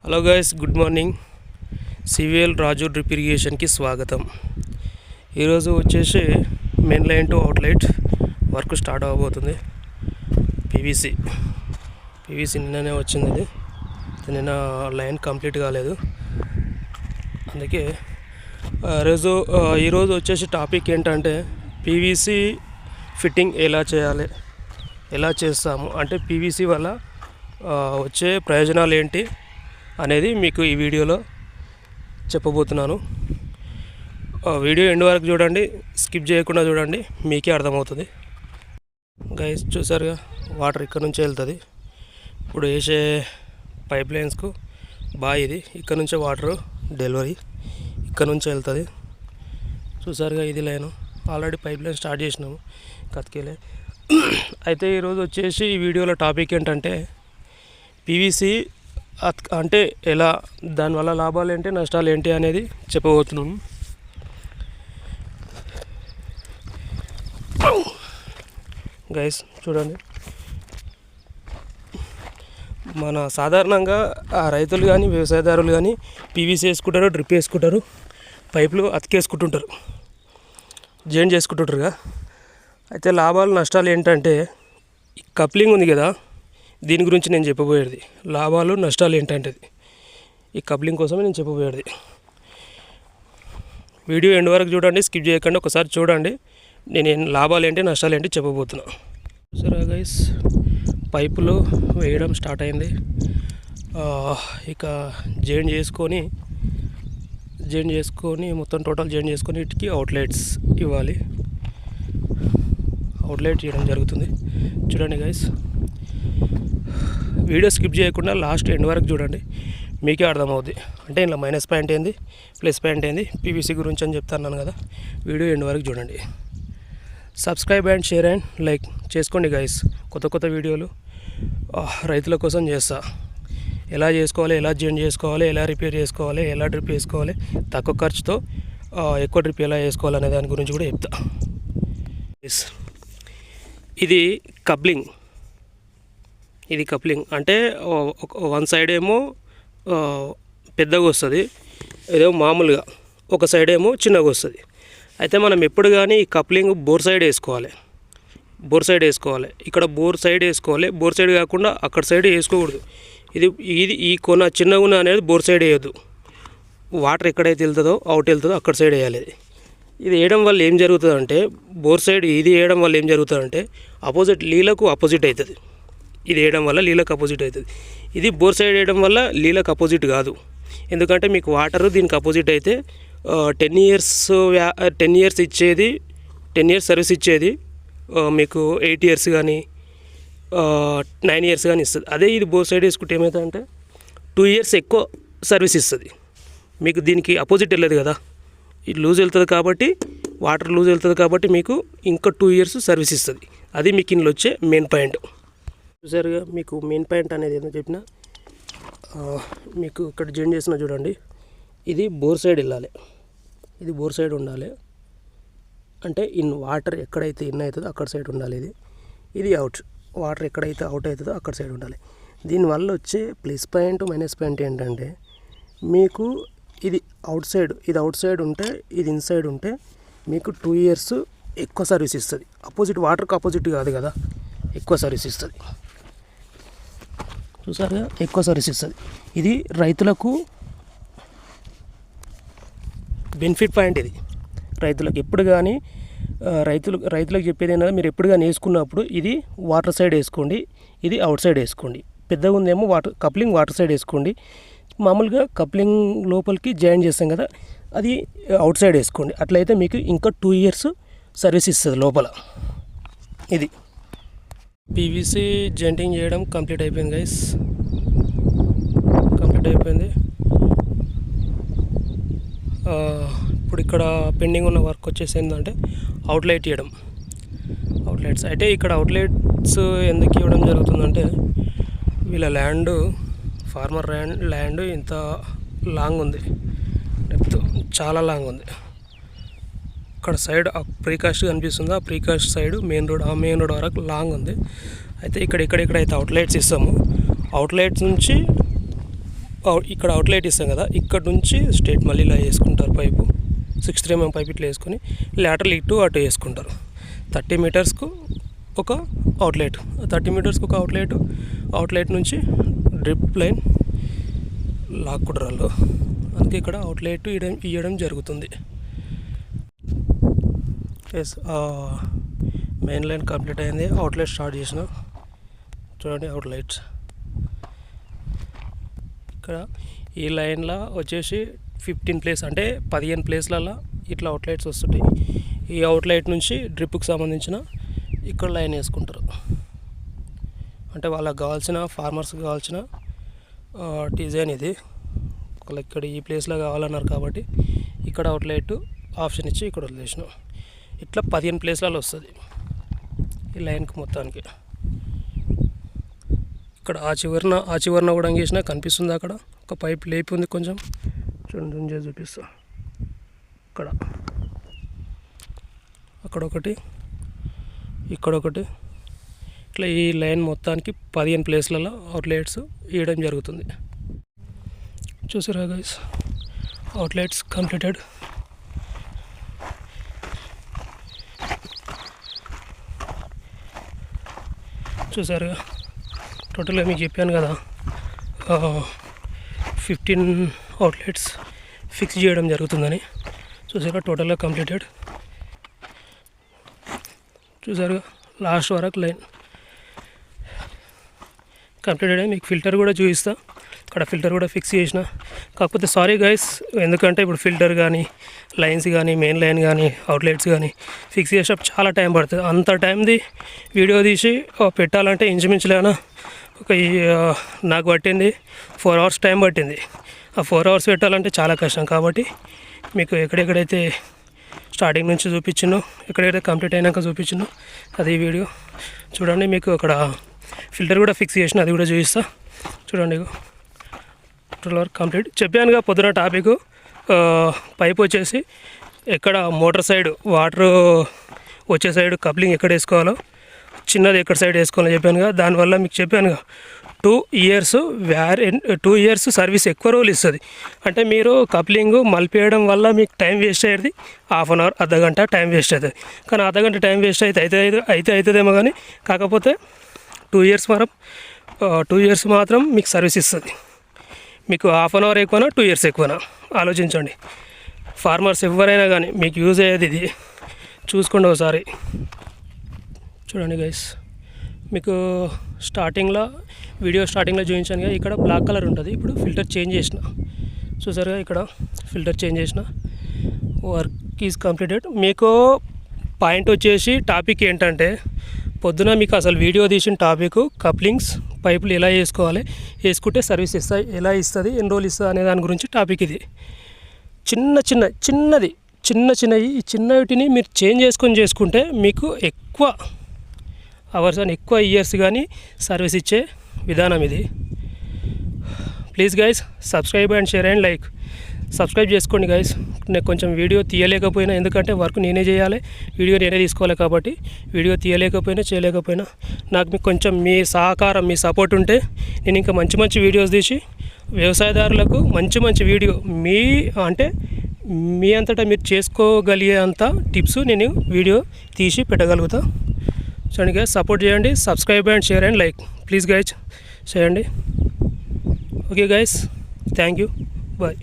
Hello guys, good morning. CVL Raju drip ఇరిగేషన్కి స్వాగతం. ఈరోజు వచ్చేసి main line to outlet work start అవ్వబోతుంది. పీవీసీ నిన్ననే వచ్చింది. అది నిన్న లైన్ కంప్లీట్ కాలేదు. అందుకే ఈరోజు వచ్చేసి టాపిక్ ఏంటంటే పీవీసీ ఫిట్టింగ్ ఎలా చేయాలి, ఎలా చేస్తాము అంటే పీవీసీ వల్ల వచ్చే ప్రయోజనాలు ఏంటి అనేది మీకు ఈ వీడియోలో చెప్పబోతున్నాను. వీడియో ఎండ్ వరకు చూడండి, స్కిప్ చేయకుండా చూడండి, మీకే అర్థమవుతుంది. గైస్ చూసారుగా, వాటర్ ఇక్కడ నుంచే వెళ్తుంది. ఇప్పుడు వేసే పైప్ లైన్స్కు ఇది ఇక్కడ నుంచే వాటర్ డెలివరీ ఇక్కడ నుంచే వెళ్తుంది. చూసారుగా, ఇది line. Already pipe line start చేసినాము, కతికేలే. అయితే ఈరోజు వచ్చేసి ఈ వీడియోలో టాపిక్ ఏంటంటే పీవీసీ అంటే ఎలా, దానివల్ల లాభాలు ఏంటి, నష్టాలు ఏంటి అనేది చెప్పబోతున్నాము. గైస్ చూడండి, మన సాధారణంగా రైతులు కానీ వ్యవసాయదారులు కానీ పీవీసీ వేసుకుంటారు, డ్రిప్ వేసుకుంటారు, పైపులు అతికేసుకుంటుంటారు, జాయిన్ చేసుకుంటుంటారుగా. అయితే లాభాలు నష్టాలు ఏంటంటే ఈ కప్లింగ్ ఉంది కదా, దీని గురించి నేను చెప్పబోయేది. లాభాలు నష్టాలు ఏంటంటే ఈ కప్లింగ్ కోసమే నేను చెప్పబోయేది. వీడియో ఎండ్ వరకు చూడండి, స్కిప్ చేయకండి. ఒకసారి చూడండి, నేను లాభాలు ఏంటి నష్టాలు ఏంటి చెప్పబోతున్నా. సరే గైస్, పైపులు వేయడం స్టార్ట్ అయింది. ఇక జాయిన్ చేసుకొని మొత్తం టోటల్ జాయిన్ చేసుకొని వీటికి అవుట్లెట్స్ ఇవ్వాలి. అవుట్లెట్ చేయడం జరుగుతుంది. చూడండి గైస్, వీడియో స్కిప్ చేయకుండా లాస్ట్ ఎండ్ వరకు చూడండి, మీకే అర్థమవుద్ది. అంటే ఇలా మైనస్ పాయింట్ ఏంది, ప్లస్ పాయింట్ ఏంది, పీవీసీ గురించి అని చెప్తాను కదా. వీడియో ఎండ్ వరకు చూడండి. Subscribe and share and like చేసుకోండి గైస్. కొత్త వీడియోలు రైతుల కోసం చేస్తా. ఎలా చేసుకోవాలి, ఎలా జాయిన్ చేసుకోవాలి, ఎలా రిపేర్ చేసుకోవాలి, ఎలా డ్రిప్ వేసుకోవాలి, తక్కువ ఖర్చుతో ఎక్కువ డ్రిప్ ఎలా వేసుకోవాలి అనే దాని గురించి కూడా చెప్తా. ఇది కప్లింగ్ అంటే వన్ సైడ్ ఏమో పెద్దగా వస్తుంది, ఏదో మామూలుగా ఒక సైడ్ ఏమో చిన్నగా వస్తుంది. అయితే మనం ఎప్పుడు కానీ ఈ కప్లింగ్ బోర్ సైడ్ వేసుకోవాలి. ఇక్కడ బోర్ సైడ్ వేసుకోవాలి. బోర్ సైడ్ కాకుండా అక్కడ సైడ్ వేసుకోకూడదు. ఈ కొన చిన్న ఉన్న అనేది బోర్ సైడ్ వేయద్దు. వాటర్ ఎక్కడైతే వెళ్తుందో అవుట్ వెళ్తుందో అక్కడ సైడ్ వేయాలి. ఇది వేయడం వల్ల ఏం జరుగుతుందంటే, బోర్ సైడ్ ఇది వేయడం వల్ల ఏం జరుగుతుందంటే నీళ్ళకు అపోజిట్ అవుతుంది. ఇది వేయడం వల్ల నీళ్ళకు అపోజిట్ అవుతుంది. ఇది బోర్ సైడ్ వేయడం వల్ల నీళ్ళకు అపోజిట్ కాదు. ఎందుకంటే మీకు వాటర్ దీనికి అపోజిట్ అయితే 10 ఇయర్స్ ఇచ్చేది, 10 ఇయర్స్ సర్వీస్ ఇచ్చేది మీకు 8 ఇయర్స్ కానీ 9 ఇయర్స్ కానీ ఇస్తుంది. అదే ఇది బోర్ సైడ్ వేసుకుంటే ఏమవుతుందంటే 2 ఇయర్స్ ఎక్కువ సర్వీస్ ఇస్తుంది. మీకు దీనికి అపోజిట్ వెళ్ళదు కదా, ఇది లూజ్ వెళ్తుంది కాబట్టి, వాటర్ లూజ్ వెళ్తుంది కాబట్టి మీకు ఇంకా 2 ఇయర్స్ సర్వీస్ ఇస్తుంది. అది మీకు ఇందులో వచ్చే మెయిన్ పాయింట్. చూసారుగా, మీకు మెయిన్ పాయింట్ అనేది ఏదో చెప్పిన, మీకు ఇక్కడ జాయిన్ చేసిన చూడండి, ఇది బోర్ సైడ్ వెళ్ళాలి, ఇది బోర్ సైడ్ ఉండాలి. అంటే వాటర్ ఎక్కడైతే ఇన్ అవుతుందో అక్కడ సైడ్ ఉండాలి. ఇది అవుట్, వాటర్ ఎక్కడైతే అవుట్ అవుతుందో అక్కడ సైడ్ ఉండాలి. దీనివల్ల వచ్చే ప్లస్ పాయింట్ మైనస్ పాయింట్ ఏంటంటే, మీకు ఇది అవుట్ సైడ్ ఉంటే, ఇది ఇన్సైడ్ ఉంటే మీకు 2 ఇయర్స్ ఎక్కువ సర్వీస్ ఇస్తుంది. వాటర్కి అపోజిట్ కాదు కదా, ఎక్కువ సర్వీస్ ఇస్తుంది. చూసారుగా, ఎక్కువ సర్వీస్ ఇస్తుంది. ఇది రైతులకు బెనిఫిట్ పాయింట్. ఇది రైతులకు ఎప్పుడు కానీ రైతులకు చెప్పేది ఏంటంటే, మీరు ఎప్పుడు కానీ వేసుకున్నప్పుడు ఇది వాటర్ సైడ్ వేసుకోండి, ఇది అవుట్ సైడ్ వేసుకోండి. పెద్దగా ఉందేమో కప్లింగ్ వాటర్ సైడ్ వేసుకోండి. మామూలుగా కప్లింగ్ లోపలికి జాయిన్ చేస్తాం కదా, అది అవుట్ సైడ్ వేసుకోండి. అట్లయితే మీకు ఇంకా 2 ఇయర్స్ సర్వీస్ ఇస్తుంది లోపల. ఇది పీవీసీ జాయింటింగ్ చేయడం కంప్లీట్ అయిపోయింది గైస్, ఇప్పుడు ఇక్కడ పెండింగ్ ఉన్న వర్క్ వచ్చేసి ఏంటంటే అవుట్లెట్ ఇవ్వడం. అవుట్లెట్స్ అయితే ఇక్కడ అవుట్లెట్స్ ఎందుకు ఇవ్వడం జరుగుతుందంటే, వీళ్ళ ఫార్మర్ ల్యాండ్ ఇంత లాంగ్ ఉంది, డెప్త్ చాలా లాంగ్ ఉంది. ఇక్కడ సైడ్ ప్రీకాస్ట్ కనిపిస్తుంది, ఆ ప్రీకాస్ట్ సైడ్ మెయిన్ రోడ్ వరకు లాంగ్ ఉంది. అయితే ఇక్కడైతే అవుట్లెట్స్ ఇస్తాము. అవుట్లెట్స్ నుంచి ఇక్కడ అవుట్లెట్ ఇస్తాం కదా, ఇక్కడ నుంచి స్ట్రేట్ మళ్ళీ ఇలా వేసుకుంటారు పైపు 63 mm పైప్ ఇట్లా వేసుకొని లాటరల్ ఇటు అటు వేసుకుంటారు. 30 మీటర్స్కు ఒక అవుట్లెట్, 30 మీటర్స్కి ఒక అవుట్లెట్ నుంచి డ్రిప్ లైన్ లాక్కుడ్రాళ్ళు, అందుకే ఇక్కడ అవుట్లెట్ ఇవ్వడం జరుగుతుంది. మెయిన్ లైన్ కంప్లీట్ అయింది, అవుట్లెట్ స్టార్ట్ చేసిన చూడండి. అవుట్లెట్స్ ఇక్కడ ఈ లైన్లో వచ్చేసి 15 ప్లేస్ అంటే 15 ప్లేస్లలో ఇట్లా అవుట్లెట్స్ వస్తుంటాయి. ఈ అవుట్లెట్ నుంచి డ్రిప్కి సంబంధించిన ఇక్కడ లైన్ వేసుకుంటారు. అంటే వాళ్ళకి కావాల్సిన ఫార్మర్స్కి కావాల్సిన డిజైన్ ఇది. వాళ్ళకి ఇక్కడ ఈ ప్లేస్లో కావాలన్నారు కాబట్టి ఇక్కడ అవుట్లెట్ ఆప్షన్ ఇచ్చి ఇక్కడ వదిలేసినాం. ఇట్లా 15 ప్లేస్లలో వస్తుంది ఈ లైన్కి మొత్తానికి. ఇక్కడ ఆ చివరన కూడా వేసినా కనిపిస్తుంది. అక్కడ ఒక పైప్ లేపి ఉంది, కొంచెం చూడండి చూపిస్తా. ఇక్కడ అక్కడొకటి ఇక్కడొకటి ఇట్లా ఈ లైన్ మొత్తానికి 15 ప్లేస్లలో అవుట్లెట్స్ వేయడం జరుగుతుంది. చూసారా గైస్, అవుట్లెట్స్ కంప్లీటెడ్. చూసారుగా, టోటల్గా మీకు చెప్పాను కదా 15 అవుట్లెట్స్ ఫిక్స్ చేయడం జరుగుతుందని. చూసారుగా, టోటల్గా కంప్లీటెడ్. చూసారుగా, లాస్ట్ వరకు లైన్ కంప్లీటెడ్ అయ్యి మీకు ఫిల్టర్ కూడా చూపిస్తా. ఇక్కడ ఫిల్టర్ కూడా ఫిక్స్ చేసిన. కాకపోతే సారీ గైస్, ఎందుకంటే ఇప్పుడు ఫిల్టర్ కానీ లైన్స్ కానీ మెయిన్ లైన్ కానీ అవుట్లెట్స్ కానీ ఫిక్స్ చేసేటప్పుడు చాలా టైం పడుతుంది. అంత టైంది వీడియో తీసి పెట్టాలంటే ఇంచుమించులేనా నాకు పట్టింది 4 hours టైం పట్టింది. ఆ 4 hours పెట్టాలంటే చాలా కష్టం. కాబట్టి మీకు ఎక్కడెక్కడైతే స్టార్టింగ్ నుంచి చూపించినో, ఎక్కడైతే కంప్లీట్ అయినాక చూపించినో అది వీడియో చూడండి. మీకు అక్కడ ఫిల్టర్ కూడా ఫిక్స్ చేసిన, అది కూడా చూపిస్తా. చూడండి, టోటల్ వర్క్ కంప్లీట్. చెప్పానుగా పొద్దున టాపిక్, పైప్ వచ్చేసి ఎక్కడ మోటార్ సైడ్ వాటర్ వచ్చే సైడ్ కప్లింగ్ ఎక్కడ వేసుకోవాలో, చిన్నది ఎక్కడ సైడ్ వేసుకోవాలో చెప్పానుగా. దానివల్ల మీకు చెప్పానుగా 2 years సర్వీస్ ఎక్కువ రోజులు ఇస్తుంది. అంటే మీరు కప్లింగ్ మలిపేయడం వల్ల మీకు టైం వేస్ట్ అయ్యేది 1/2 hour, అర్ధగంట టైం వేస్ట్ అవుతుంది. కానీ అర్ధగంట టైం వేస్ట్ అవుతుందేమో కానీ, కాకపోతే 2 years మాత్రం మీకు సర్వీస్ ఇస్తుంది. మీకు 1/2 hour ఎక్కువనా 2 years ఎక్కువనా ఆలోచించండి. ఫార్మర్స్ ఎవరైనా కానీ మీకు యూజ్ అయ్యేది ఇది. చూసుకోండి ఒకసారి. చూడండి గైస్, మీకు వీడియో స్టార్టింగ్లో చూపించాను కదా, ఇక్కడ బ్లాక్ కలర్ ఉంటుంది. ఇప్పుడు ఫిల్టర్ చేంజ్ చేసిన, చూసారుగా, ఇక్కడ ఫిల్టర్ చేంజ్ చేసిన. Work is completed. మీకు పాయింట్ వచ్చేసి టాపిక్ ఏంటంటే, పొద్దున మీకు అసలు వీడియో తీసిన టాపిక్ కప్లింగ్స్ పైపులు ఎలా వేసుకోవాలి, వేసుకుంటే సర్వీస్ ఎలా ఇస్తుంది, ఎన్ని రోజులు ఇస్తుంది అనే దాని గురించి టాపిక్ ఇది. చిన్నవి ఈ చిన్నవిటిని మీరు చేంజ్ చేసుకుంటే మీకు ఎక్కువ అవర్స్ అని ఎక్కువ ఇయర్స్ కానీ సర్వీస్ ఇచ్చే విధానం ఇది. Please guys, subscribe and share and like. Subscribe చేసుకోండి గైస్. నేను కొంచెం వీడియో తీయలేకపోయినా, ఎందుకంటే వర్క్ నేనే చేయాలి, వీడియో నేనే తీసుకోవాలి. కాబట్టి వీడియో చేయలేకపోయినా నాకు మీకు కొంచెం మీ సహకారం, మీ సపోర్ట్ ఉంటే నేను ఇంకా మంచి వీడియోస్ తీసి వ్యవసాయదారులకు మంచి వీడియో మీ అంతటా మీరు చేసుకోగలిగే అంత టిప్స్ నేను వీడియో తీసి పెట్టగలుగుతా. చూడండి గైస్, సపోర్ట్ చేయండి. Subscribe and share and like please guys చేయండి. Okay guys, thank you, bye.